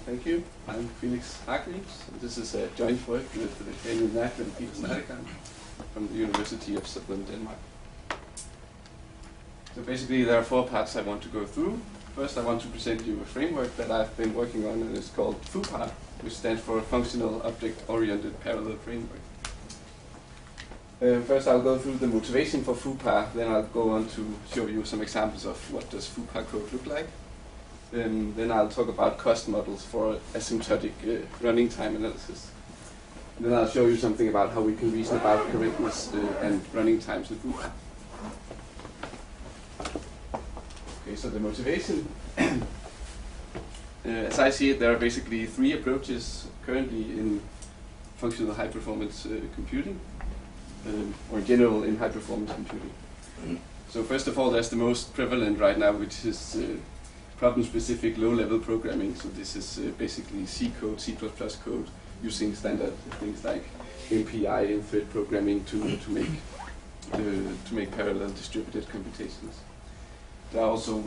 Thank you. I'm Felix Hargreaves. This is a joint work with Daniel Knapp and Peter Snedekamp from the University of Southern Denmark. So basically there are 4 parts I want to go through. First I want to present you a framework that I've been working on, and it's called Fupa, which stands for Functional Object-Oriented Parallel Framework. First I'll go through the motivation for Fupa, then I'll go on to show you some examples of what does Fupa code look like. Then I'll talk about cost models for asymptotic running time analysis. Then I'll show you something about how we can reason about correctness and running times in Fupa. Okay, so the motivation. As I see it, there are basically 3 approaches currently in functional high-performance computing, or in general in high-performance computing. So first of all, there's the most prevalent right now, which is problem-specific low-level programming. So this is basically C code, C++ code, using standard things like MPI and thread programming to make parallel distributed computations. There are also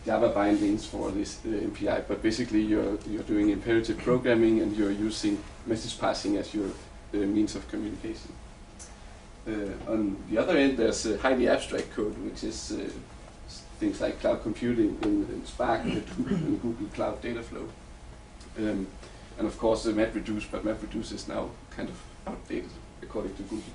Java bindings for this MPI, but basically you're doing imperative programming and you're using message passing as your means of communication. On the other end, there's highly abstract code, which is things like cloud computing in Spark and Google Cloud Dataflow. And of course MapReduce, but MapReduce is now kind of outdated according to Google.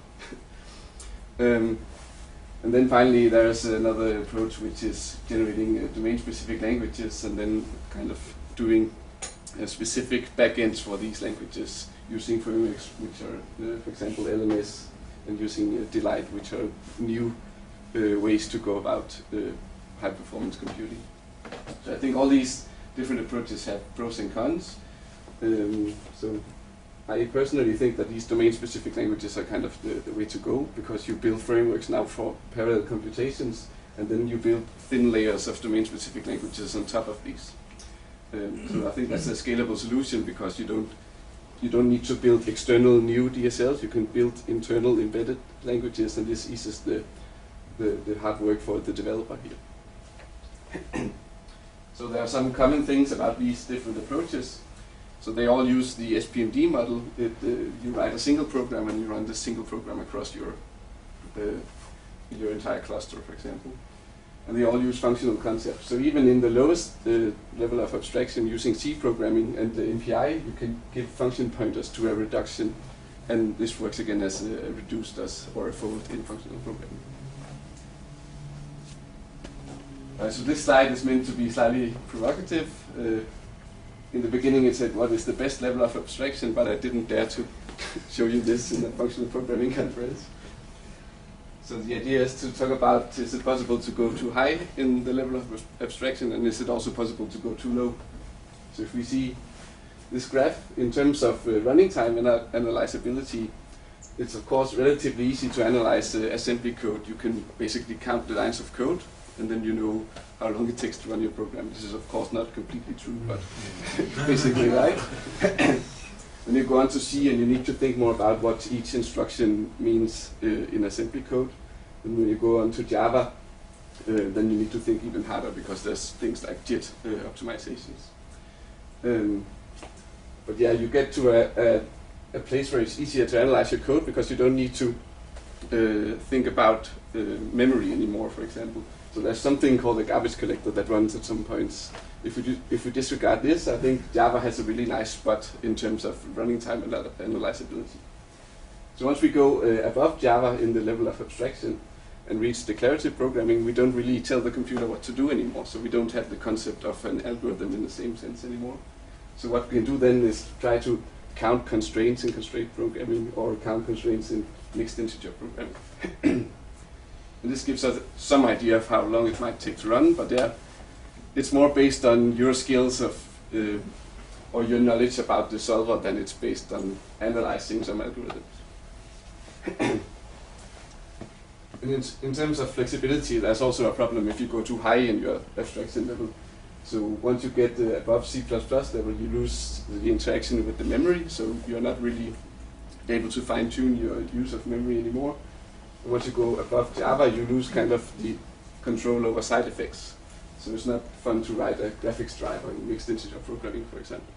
And then finally there's another approach which is generating domain-specific languages and then kind of doing specific backends for these languages using frameworks which are, for example, LMS, and using Delight, which are new ways to go about high-performance computing. So I think all these different approaches have pros and cons. So I personally think that these domain-specific languages are kind of the way to go, because you build frameworks now for parallel computations, and then you build thin layers of domain-specific languages on top of these. So I think that's a scalable solution, because you don't need to build external new DSLs. You can build internal embedded languages, and this eases the hard work for the developer here. So there are some common things about these different approaches. So they all use the SPMD model. You write a single program and you run this single program across your entire cluster, for example. And they all use functional concepts. So even in the lowest level of abstraction, using C programming and the MPI, you can give function pointers to a reduction, and this works again as a reduce does, or a fold in functional programming. So this slide is meant to be slightly provocative. In the beginning it said what is the best level of abstraction, but I didn't dare to show you this in a functional programming conference. So the idea is to talk about, is it possible to go too high in the level of abstraction, and is it also possible to go too low? So if we see this graph in terms of running time and analyzability, it's of course relatively easy to analyze assembly code. You can basically count the lines of code, and then you know how long it takes to run your program. This is of course not completely true, but basically right. Then you go on to C, and you need to think more about what each instruction means in assembly code. And when you go on to Java, then you need to think even harder, because there's things like JIT optimizations. But yeah, you get to a place where it's easier to analyze your code, because you don't need to think about memory anymore, for example. So there's something called a garbage collector that runs at some points. If we disregard this, I think Java has a really nice spot in terms of running time and analyzability. So once we go above Java in the level of abstraction and reach declarative programming, we don't really tell the computer what to do anymore. So we don't have the concept of an algorithm in the same sense anymore. So what we can do then is try to count constraints in constraint programming, or count constraints in mixed integer programming. And this gives us some idea of how long it might take to run, but yeah, it's more based on your skills of or your knowledge about the solver than it's based on analyzing some algorithms. And in terms of flexibility, there's also a problem if you go too high in your abstraction level. So once you get above C++ level, you lose the interaction with the memory, so you're not really able to fine-tune your use of memory anymore. And once you go above Java, you lose kind of the control over side effects. So it's not fun to write a graphics driver in mixed integer programming, for example.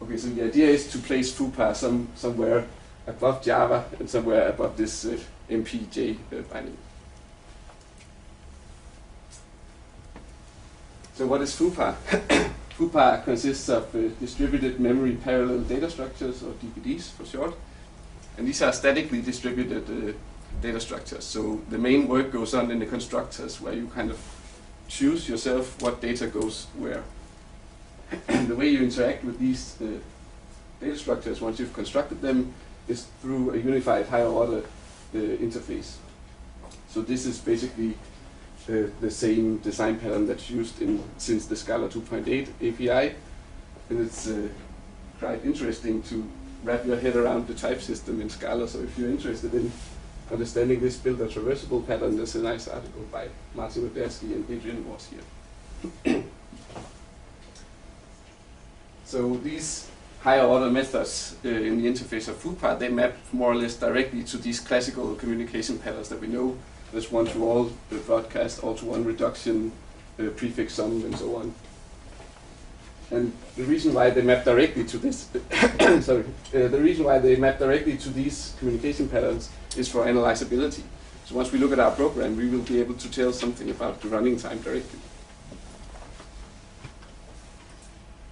Okay, so the idea is to place Fupa somewhere above Java and somewhere above this MPJ binding. So what is Fupa? Fupa consists of distributed memory parallel data structures, or DPDs for short. And these are statically distributed data structures. So the main work goes on in the constructors, where you kind of choose yourself what data goes where. The way you interact with these data structures once you've constructed them is through a unified higher order interface. So this is basically the same design pattern that's used since the Scala 2.8 API, and it's quite interesting to wrap your head around the type system in Scala. So if you're interested in understanding this build a traversable pattern, there's a nice article by Martin Wodecki and Adrian Wars here. So these higher order methods in the interface of Fupa, they map more or less directly to these classical communication patterns that we know. There's one-to-all broadcast, all-to-one reduction, prefix sum, and so on. And the reason why they map directly to this, the reason why they map directly to these communication patterns is for analyzability. So once we look at our program, we will be able to tell something about the running time directly.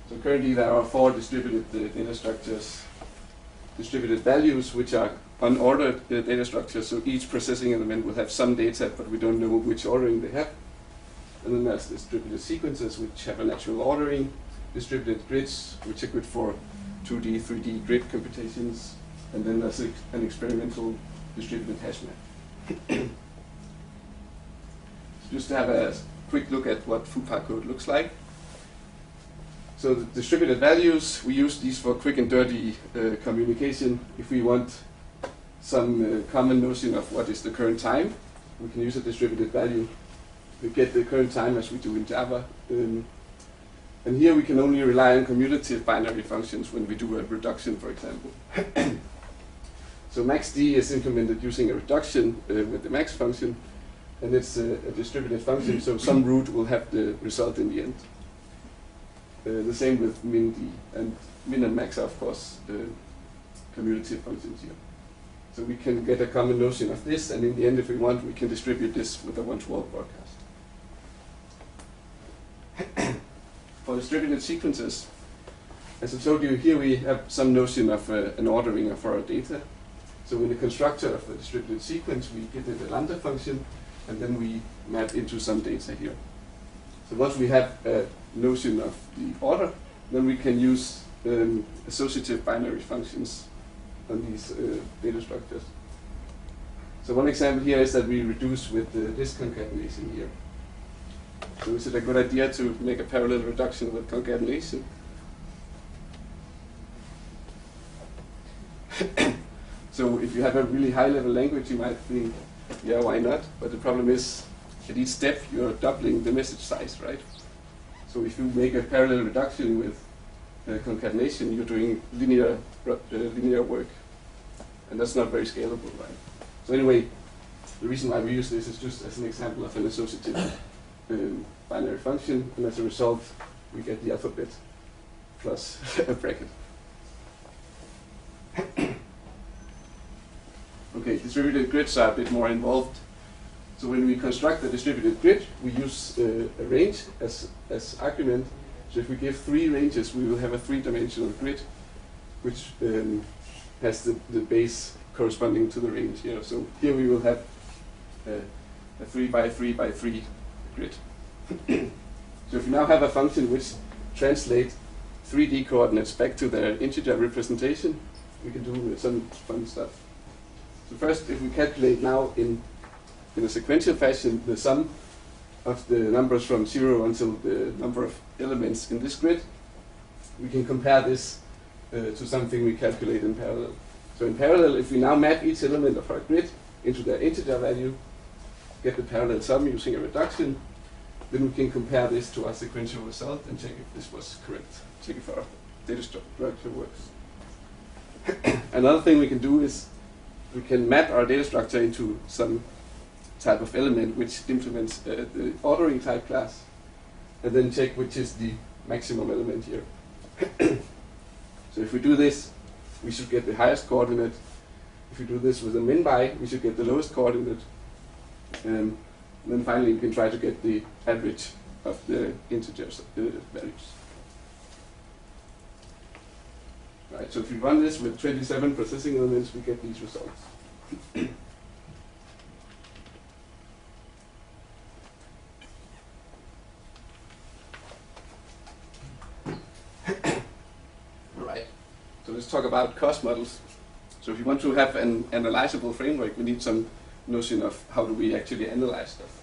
So currently there are 4 distributed data structures, distributed values, which are unordered data structures. So each processing element will have some data, but we don't know which ordering they have. And then there's distributed sequences, which have a natural ordering, distributed grids, which are good for 2D, 3D grid computations, and then there's an experimental distributed hash map. So just to have a quick look at what Fupa code looks like. So the distributed values, we use these for quick and dirty communication. If we want some common notion of what is the current time, we can use a distributed value. We get the current time as we do in Java. And here we can only rely on commutative binary functions when we do a reduction, for example. So maxd is implemented using a reduction with the max function, and it's a distributed function, so some root will have the result in the end. The same with min d, and min and max are, of course, commutative functions here. So we can get a common notion of this, and in the end, if we want, we can distribute this with a one-to-all broadcast. For distributed sequences, as I told you, here we have some notion of an ordering of our data. So in the constructor of the distributed sequence, we get a lambda function, and then we map into some data here. So once we have a notion of the order, then we can use associative binary functions on these data structures. So one example here is that we reduce with this concatenation here. So is it a good idea to make a parallel reduction with concatenation? So if you have a really high-level language, you might think, yeah, why not? But the problem is, at each step, you're doubling the message size, right? So if you make a parallel reduction with concatenation, you're doing linear work. And that's not very scalable, right? So anyway, the reason why we use this is just as an example of an associative binary function, and as a result, we get the alphabet plus a bracket. Okay, distributed grids are a bit more involved. So when we construct a distributed grid, we use a range as argument. So if we give 3 ranges, we will have a 3-dimensional grid, which has the base corresponding to the range here. So here we will have a 3 by 3 by 3 grid. So if you now have a function which translates 3D coordinates back to their integer representation, we can do some fun stuff. So first, if we calculate now in a sequential fashion the sum of the numbers from 0 until the number of elements in this grid, we can compare this to something we calculate in parallel. So in parallel, if we now map each element of our grid into their integer value, get the parallel sum using a reduction, then we can compare this to our sequential result and check if this was correct. Check if our data structure works. Another thing we can do is we can map our data structure into some type of element which implements the ordering type class, and then check which is the maximum element here. So if we do this, we should get the highest coordinate. If we do this with a min-by, we should get the lowest coordinate. And then finally we can try to get the average of the integers values. Right, so if we run this with 27 processing elements, we get these results. Alright, so let's talk about cost models. So if you want to have an analyzable framework, we need some notion of how do we actually analyze stuff.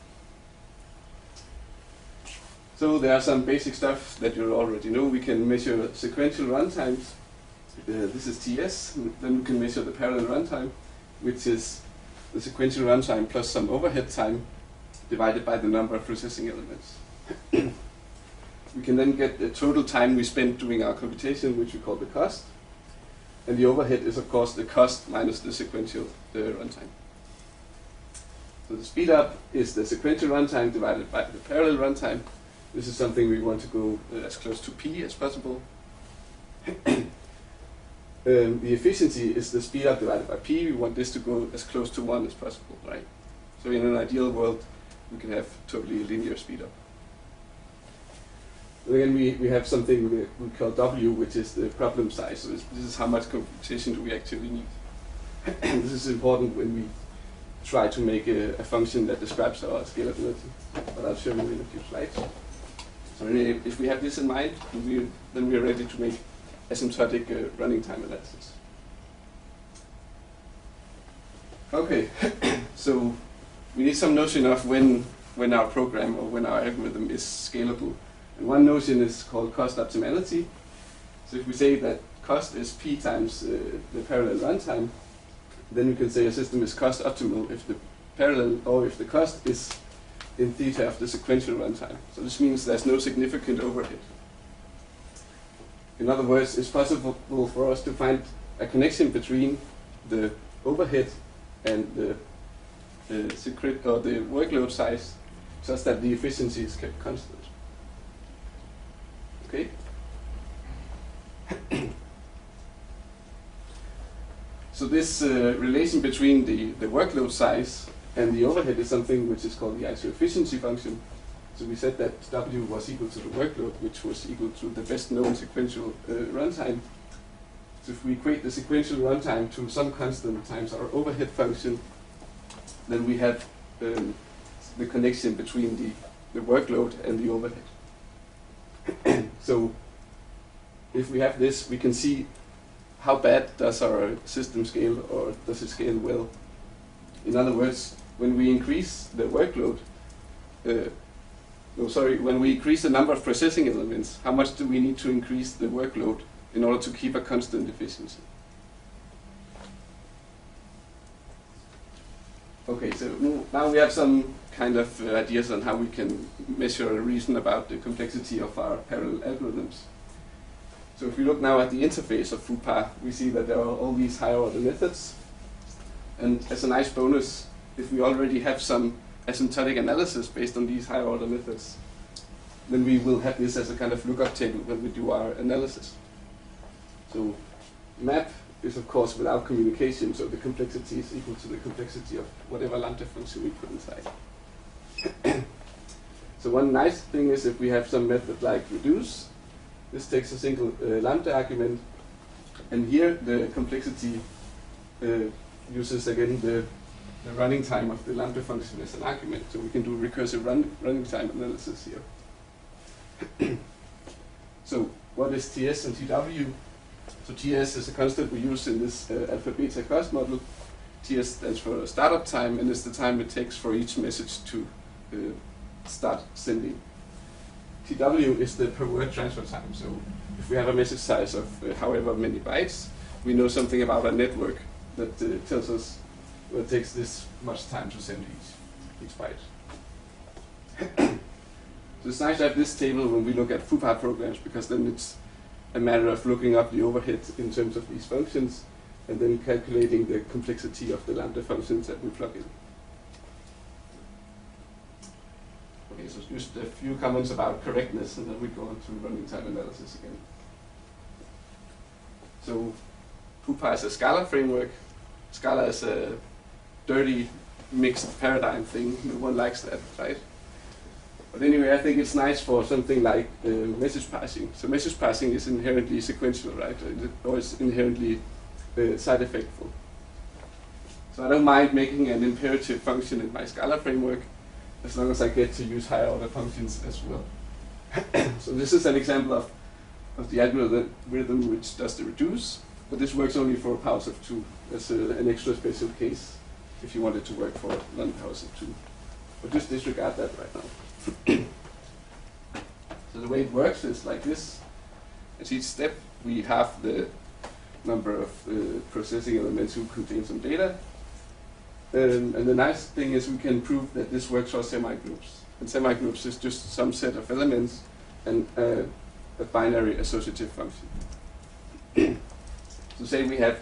So there are some basic stuff that you already know. We can measure sequential runtimes. This is TS. Then we can measure the parallel runtime, which is the sequential runtime plus some overhead time divided by the number of processing elements. We can then get the total time we spent doing our computation, which we call the cost. And the overhead is, of course, the cost minus the sequential runtime. So the speed up is the sequential runtime divided by the parallel runtime. This is something we want to go as close to p as possible. The efficiency is the speed up divided by p. We want this to go as close to 1 as possible, right? So in an ideal world, we can have totally linear speed up. And again, we have something we call W, which is the problem size. So this is how much computation do we actually need. This is important when we try to make a function that describes our scalability. But I'll show you in a few slides. So if we have this in mind, then we are ready to make asymptotic running time analysis. Okay, so we need some notion of when our program or when our algorithm is scalable. And one notion is called cost optimality. So if we say that cost is p times the parallel runtime, then we can say a system is cost optimal if the parallel or if the cost is in theta of the sequential runtime. So this means there's no significant overhead. In other words, it's possible for us to find a connection between the overhead and the workload size, such that the efficiency is kept constant. Okay. So this relation between the workload size and the overhead is something which is called the ICFP function. So we said that W was equal to the workload, which was equal to the best known sequential runtime. So if we equate the sequential runtime to some constant times our overhead function, then we have the connection between the workload and the overhead. So if we have this, we can see how bad does our system scale, or does it scale well. In other words, when we increase the workload, when we increase the number of processing elements, how much do we need to increase the workload in order to keep a constant efficiency? Okay, so now we have some kind of ideas on how we can measure or reason about the complexity of our parallel algorithms. So if we look now at the interface of Fupa, we see that there are all these higher order methods. And as a nice bonus, if we already have some asymptotic analysis based on these higher order methods, then we will have this as a kind of lookup table when we do our analysis. So map is of course without communication, so the complexity is equal to the complexity of whatever lambda function we put inside. So one nice thing is if we have some method like reduce, this takes a single lambda argument, and here the complexity uses again the running time of the lambda function as an argument, so we can do recursive running time analysis here. So what is TS and TW? So TS is a constant we use in this alpha beta cost model. TS stands for startup time, and is the time it takes for each message to start sending. TW is the per word transfer time. So if we have a message size of however many bytes, we know something about a network that tells us well, it takes this much time to send each byte. So it's nice to have this table when we look at Fupa programs, because then it's a matter of looking up the overhead in terms of these functions and then calculating the complexity of the lambda functions that we plug in. Okay, so just a few comments about correctness, and then we go on to running time analysis again. So Fupa is a Scala framework. Scala is a dirty, mixed paradigm thing. No one likes that, right? But anyway, I think it's nice for something like message passing. So message passing is inherently sequential, right? Or it's inherently side effectful. So I don't mind making an imperative function in my Scala framework, as long as I get to use higher order functions as well. So this is an example of the algorithm which does the reduce, but this works only for powers of 2. That's an extra special case if you want it to work for non-powers of 2. But just disregard that right now. So the way it works is like this. At each step we have the number of processing elements who contain some data. And the nice thing is we can prove that this works for semigroups. And semigroups is just some set of elements and a binary associative function. So say we have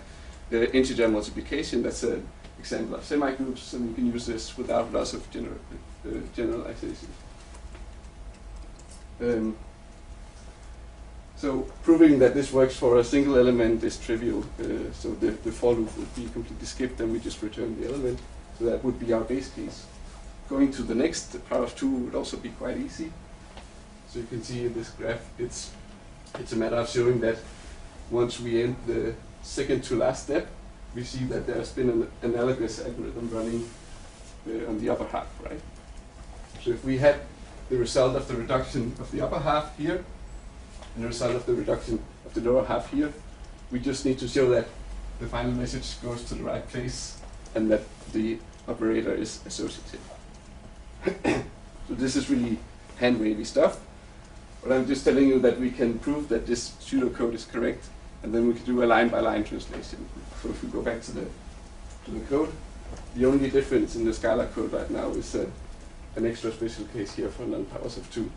the integer multiplication, that's an example of semigroups, and we can use this without loss of generalization. So proving that this works for a single element is trivial. So the for loop would be completely skipped and we just return the element. So that would be our base case. Going to the next power of 2 would also be quite easy. So you can see in this graph, it's a matter of showing that once we end the second to last step, we see that there's been an analogous algorithm running on the upper half, right? So if we had the result of the reduction of the upper half here, and the result of the reduction of the lower half here, we just need to show that the final message goes to the right place and that the operator is associative. So this is really hand-wavy stuff, but I'm just telling you that we can prove that this pseudocode is correct, and then we can do a line-by-line translation. So if we go back to the code, the only difference in the Scala code right now is an extra special case here for non-powers of 2.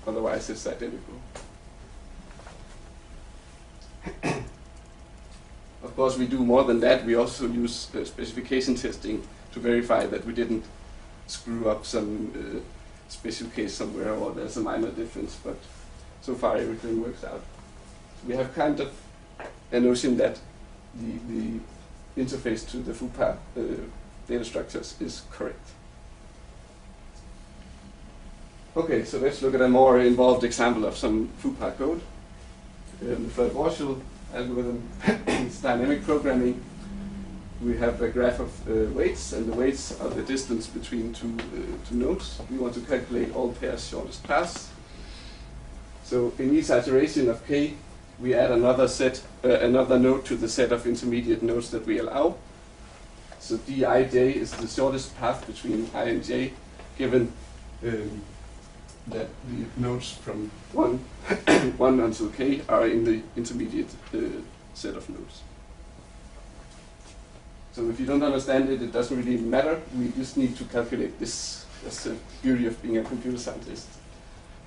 Otherwise, it's identical. Of course, we do more than that. We also use specification testing to verify that we didn't screw up some special case somewhere or there's a minor difference, but so far everything works out. So we have kind of a notion that the interface to the Fupa data structures is correct. Okay, so let's look at a more involved example of some Fupa code. The Floyd-Warshall algorithm is dynamic programming. We have a graph of weights, and the weights are the distance between two nodes. We want to calculate all pairs' shortest paths. So in each iteration of k, we add another node to the set of intermediate nodes that we allow. So dij is the shortest path between I and j, given that the nodes from 1 until k are in the intermediate set of nodes. So if you don't understand it, it doesn't really matter. We just need to calculate this. That's the beauty of being a computer scientist.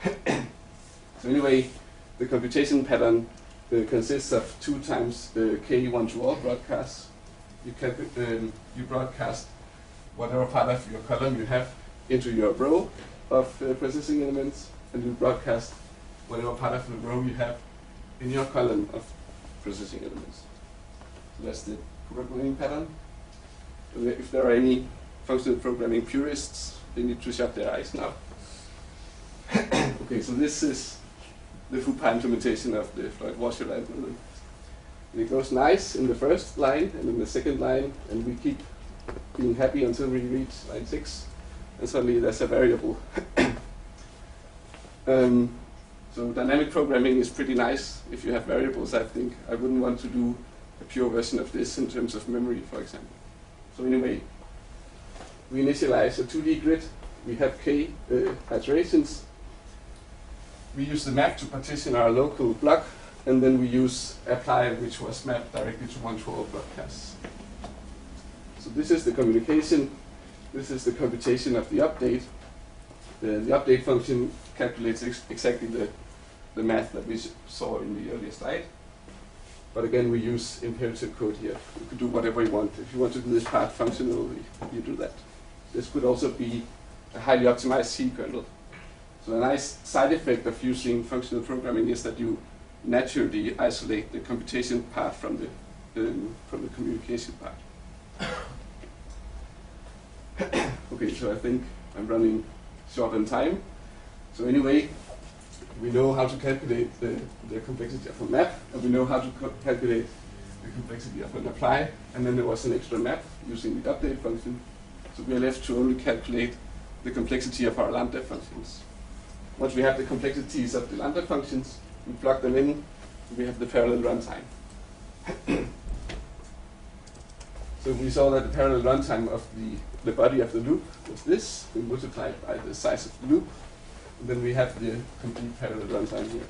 So anyway, the computation pattern consists of 2 times k one-to-all broadcasts. You broadcast whatever part of your column you have into your row of processing elements, and you broadcast whatever part of the row you have in your column of processing elements. So that's the programming pattern. So if there are any functional programming purists, they need to shut their eyes now. Okay, so this is the Fupa implementation of the Floyd-Warshall algorithm. And it goes nice in the first line and in the second line, and we keep being happy until we reach line 6, and suddenly there's a variable. So dynamic programming is pretty nice if you have variables, I think. I wouldn't want to do a pure version of this in terms of memory, for example. So anyway, we initialize a 2D grid. We have k iterations. We use the map to partition our local block, and then we use apply, which was mapped directly to one-to-all broadcasts. So this is the communication. This is the computation of the update. The update function calculates exactly the math that we saw in the earlier slide. But again, we use imperative code here. You can do whatever you want. If you want to do this part functionally, you do that. This could also be a highly optimized C kernel. So a nice side effect of using functional programming is that you naturally isolate the computation part from the communication part. Okay, so I think I'm running short on time. So anyway, we know how to calculate the complexity of a map, and we know how to calculate the complexity of an apply, and then there was an extra map using the update function. So we are left to only calculate the complexity of our lambda functions. Once we have the complexities of the lambda functions, we plug them in, we have the parallel runtime. So we saw that the parallel runtime of the body of the loop was this. We multiply it by the size of the loop, and then we have the complete parallel runtime here.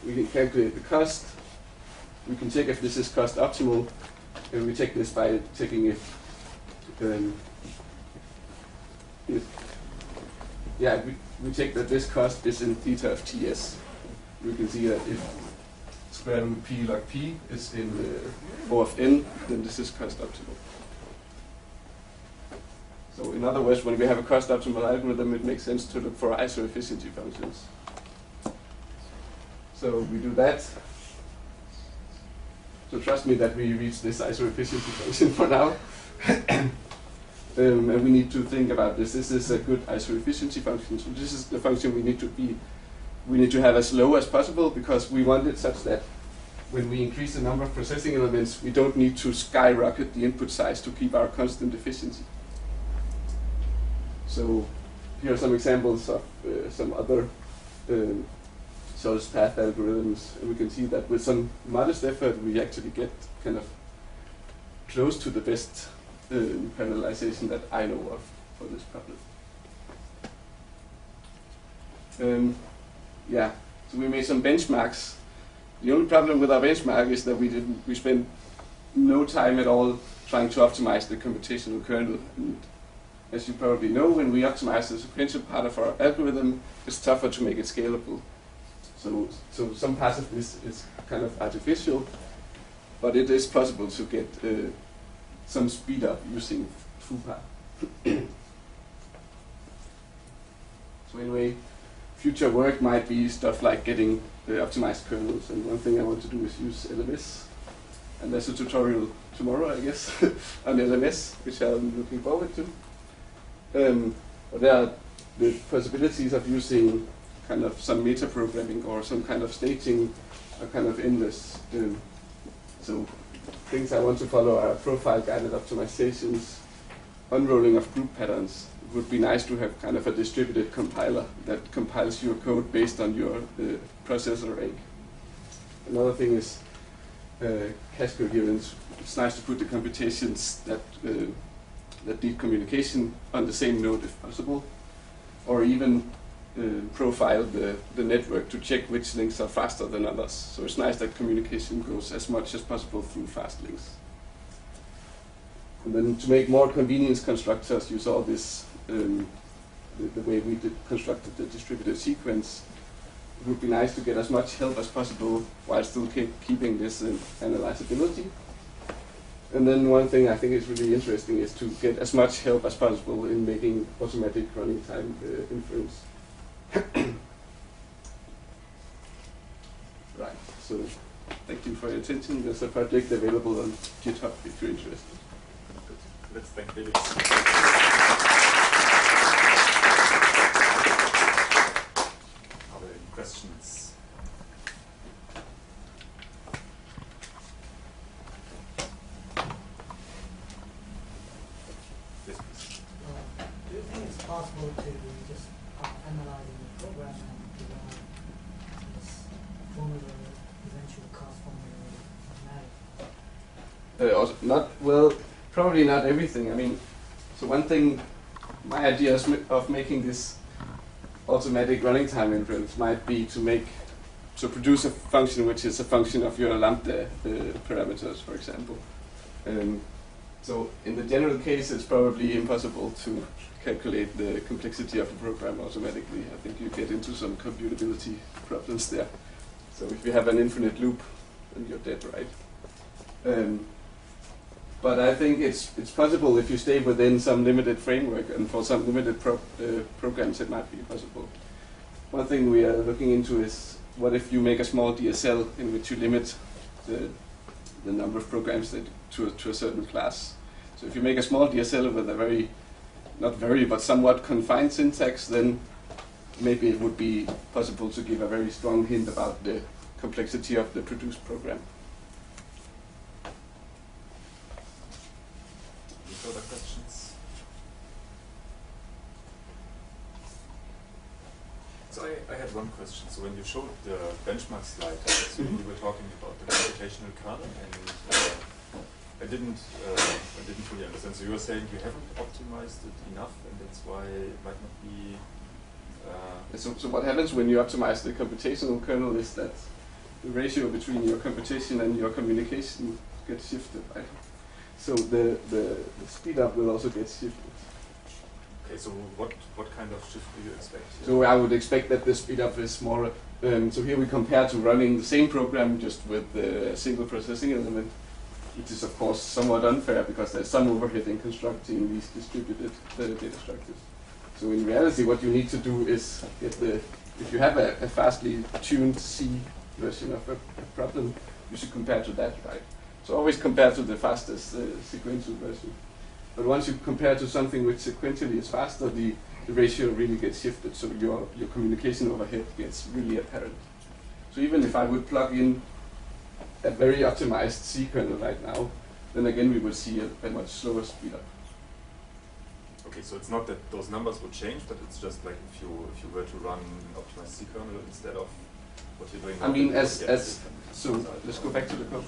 We can calculate the cost. We can check if this is cost optimal, and we check this by checking if we check that this cost is in theta of ts. We can see that if square root p log p is in O of n, then this is cost optimal. So in other words, when we have a cost optimal algorithm, it makes sense to look for ISO efficiency functions. So we do that. So trust me that we reach this ISO efficiency function for now. And we need to think about this. This is a good ISO efficiency function. So this is the function we need to have as low as possible, because we want it such that when we increase the number of processing elements, we don't need to skyrocket the input size to keep our constant efficiency. So here are some examples of some other source path algorithms, and we can see that with some modest effort, we actually get kind of close to the best parallelization that I know of for this problem. So we made some benchmarks. The only problem with our benchmark is that we spent no time at all trying to optimize the computational kernel. And as you probably know, when we optimize the sequential part of our algorithm, it's tougher to make it scalable. So some parts of this is kind of artificial, but it is possible to get some speed up using Fupa. So anyway, future work might be stuff like getting optimized kernels, and one thing I want to do is use LMS. And there's a tutorial tomorrow, I guess, on LMS, which I'm looking forward to. But there are the possibilities of using kind of some meta-programming or some kind of staging are kind of endless. So things I want to follow are profile-guided optimizations, unrolling of group patterns. It would be nice to have kind of a distributed compiler that compiles your code based on your processor rank. Another thing is cache coherence. It's nice to put the computations that need communication on the same node if possible, or even profile the network to check which links are faster than others. So it's nice that communication goes as much as possible through fast links. And then to make more convenience constructors, you saw this, the way we constructed the distributed sequence. It would be nice to get as much help as possible while still keeping this analyzability. And then one thing I think is really interesting is to get as much help as possible in making automatic running time inference. Right, so thank you for your attention. There's a project available on GitHub if you're interested. Let's thank Felix. Are there any questions? Yes, please. Do you think it's possible to just analyzing the program and derive this formula, eventual cost formula, Also not well. Probably not everything. I mean, so one thing, my idea of making this automatic running time inference might be to produce a function which is a function of your lambda parameters, for example. So in the general case, it's probably impossible to calculate the complexity of a program automatically. I think you get into some computability problems there. So if you have an infinite loop, then you're dead, right? But I think it's possible if you stay within some limited framework, and for some limited programs it might be possible. One thing we are looking into is what if you make a small DSL in which you limit the number of programs that to a certain class. So if you make a small DSL with a not very, but somewhat confined syntax, then maybe it would be possible to give a very strong hint about the complexity of the produced program. Any further questions? So I had one question. So when you showed the benchmark slide, so you were talking about the computational kernel, and I didn't fully understand. So you were saying you haven't optimized it enough, and that's why it might not be. So what happens when you optimize the computational kernel is that the ratio between your computation and your communication gets shifted, right? So the speed up will also get shifted. Okay, so what kind of shift do you expect here? So I would expect that the speed up is smaller. So here we compare to running the same program just with a single processing element, which is of course somewhat unfair because there's some overhead in constructing these distributed data structures. So in reality, what you need to do is get if you have a fastly tuned C version of a problem, you should compare to that, right? So always compare to the fastest sequential version. But once you compare to something which sequentially is faster, the ratio really gets shifted, so your communication overhead gets really apparent. So even if I would plug in a very optimized C kernel right now, then again we will see a much slower speed up. Okay, so it's not that those numbers would change, but it's just like if you were to run an optimized C kernel instead of what you're doing now. I mean, so let's go back to the code.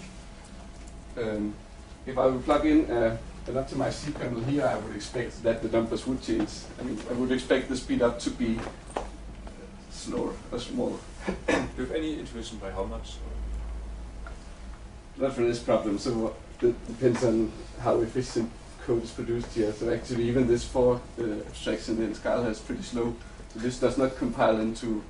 If I would plug in an optimized C kernel here, I would expect that the numbers would change. I mean, I would expect the speed up to be slower or smaller. Do you have any intuition by how much? Not for this problem, so it depends on how efficient code is produced here. So actually even this for abstraction in Scala is pretty slow. So this does not compile into,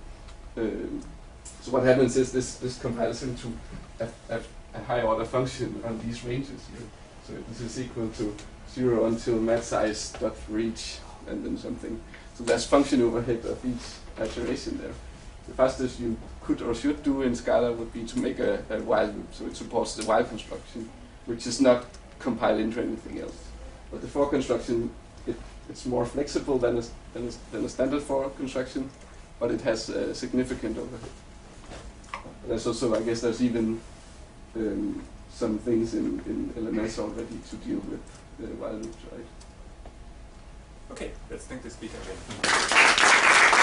so what happens is this compiles into a high order function on these ranges here. So this is equal to 0 until mat size dot reach and then something. So there's function overhead of each iteration there. The fastest you could or should do in Scala would be to make a while loop, so it supports the while construction, which is not compiled into anything else. But the for construction, it's more flexible than a standard for construction, but it has a significant overhead. There's also, I guess, there's even some things in LMS already to deal with while loops, right? Okay, let's thank the speaker again.